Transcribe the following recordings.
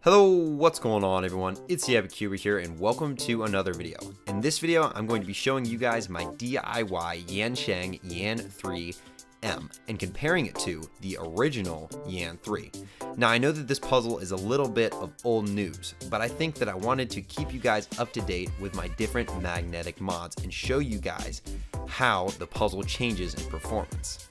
Hello, what's going on everyone? It's TheEpicCuber here and welcome to another video. In this video, I'm going to be showing you guys my DIY YanCheng YAN3 and comparing it to the original YAN3. Now I know that this puzzle is a little bit of old news, but I think that I wanted to keep you guys up to date with my different magnetic mods and show you guys how the puzzle changes in performance.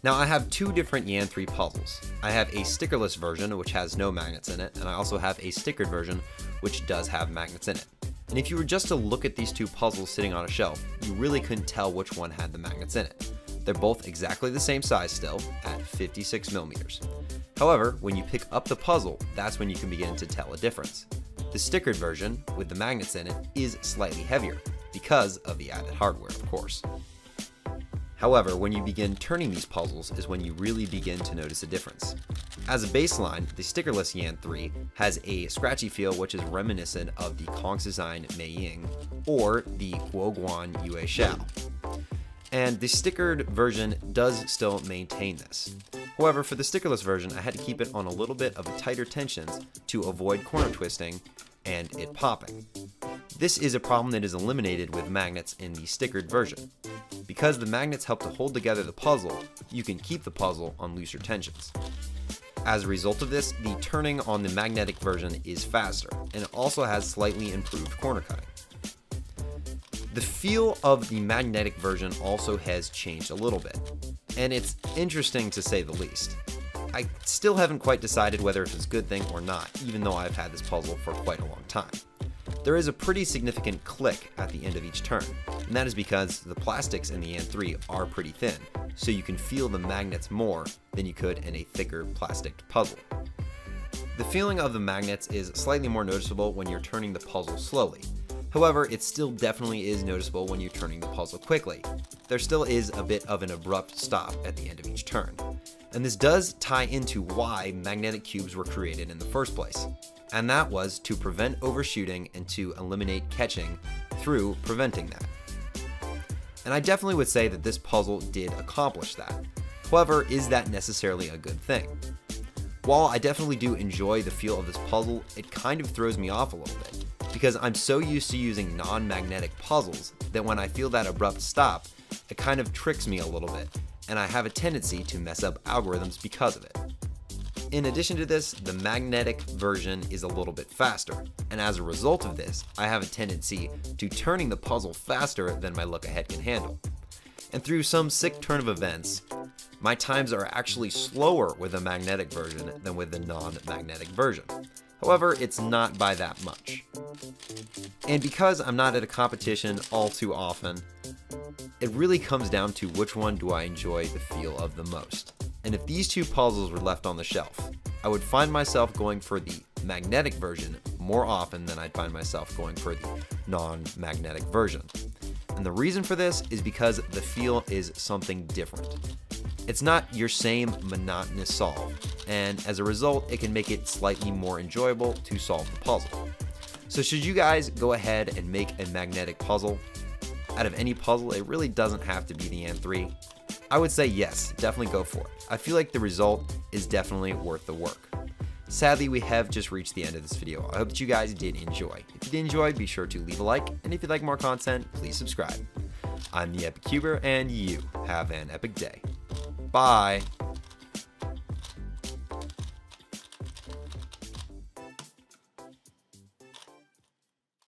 Now I have two different YAN3 puzzles. I have a stickerless version which has no magnets in it, and I also have a stickered version which does have magnets in it. And if you were just to look at these two puzzles sitting on a shelf, you really couldn't tell which one had the magnets in it. They're both exactly the same size still, at 56 millimeters. However, when you pick up the puzzle, that's when you can begin to tell a difference. The stickered version, with the magnets in it, is slightly heavier, because of the added hardware, of course. However, when you begin turning these puzzles is when you really begin to notice a difference. As a baseline, the stickerless YAN3 has a scratchy feel which is reminiscent of the Kongsdesign Meiying or the Guoguan Yue Xiao. And the stickered version does still maintain this. However, for the stickerless version, I had to keep it on a little bit of a tighter tensions to avoid corner twisting and it popping. This is a problem that is eliminated with magnets in the stickered version. Because the magnets help to hold together the puzzle, you can keep the puzzle on looser tensions. As a result of this, the turning on the magnetic version is faster, and it also has slightly improved corner cutting. The feel of the magnetic version also has changed a little bit, and it's interesting to say the least. I still haven't quite decided whether it's a good thing or not, even though I've had this puzzle for quite a long time. There is a pretty significant click at the end of each turn, and that is because the plastics in the YAN3 are pretty thin, so you can feel the magnets more than you could in a thicker plastic puzzle. The feeling of the magnets is slightly more noticeable when you're turning the puzzle slowly. However, it still definitely is noticeable when you're turning the puzzle quickly. There still is a bit of an abrupt stop at the end of each turn. And this does tie into why magnetic cubes were created in the first place. And that was to prevent overshooting and to eliminate catching through preventing that. And I definitely would say that this puzzle did accomplish that. However, is that necessarily a good thing? While I definitely do enjoy the feel of this puzzle, it kind of throws me off a little bit, because I'm so used to using non-magnetic puzzles that when I feel that abrupt stop, it kind of tricks me a little bit, and I have a tendency to mess up algorithms because of it. In addition to this, the magnetic version is a little bit faster, and as a result of this, I have a tendency to turning the puzzle faster than my look ahead can handle. And through some sick turn of events, my times are actually slower with the magnetic version than with the non-magnetic version. However, it's not by that much. And because I'm not at a competition all too often, it really comes down to which one do I enjoy the feel of the most. And if these two puzzles were left on the shelf, I would find myself going for the magnetic version more often than I'd find myself going for the non-magnetic version. And the reason for this is because the feel is something different. It's not your same monotonous solve, and as a result, it can make it slightly more enjoyable to solve the puzzle. So should you guys go ahead and make a magnetic puzzle? Out of any puzzle, it really doesn't have to be the YAN3. I would say yes, definitely go for it. I feel like the result is definitely worth the work. Sadly, we have just reached the end of this video. I hope that you guys did enjoy. If you did enjoy, be sure to leave a like, and if you'd like more content, please subscribe. I'm TheEpicCuber, and you have an epic day. Bye!